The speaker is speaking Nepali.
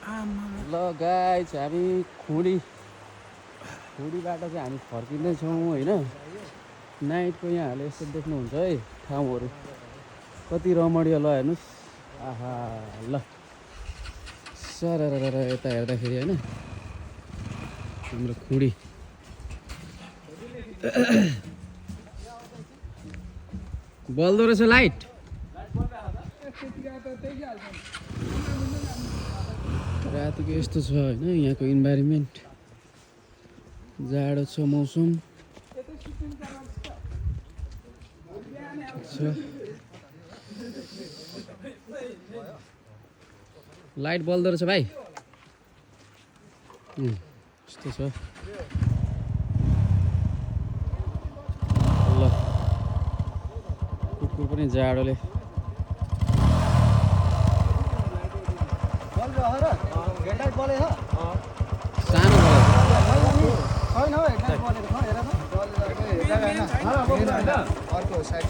ल गाइस हामी खुडीबाट चाहिँ हामी फर्किँदैछौँ होइन। नाइटको यहाँहरूले यस्तो देख्नुहुन्छ है ठाउँहरू कति रमणीय। ल हेर्नुहोस्, आहा ल सरर यता हेर्दाखेरि होइन हाम्रो खुडी बल्दो रहेछ लाइट। रातिको यस्तो छ होइन यहाँको इन्भाइरोमेन्ट। जाडो छ मौसम छ। लाइट बल्दो रहेछ भाइ। यस्तो छ ल। कुकुर पनि जाडोले सानो अर्को साइड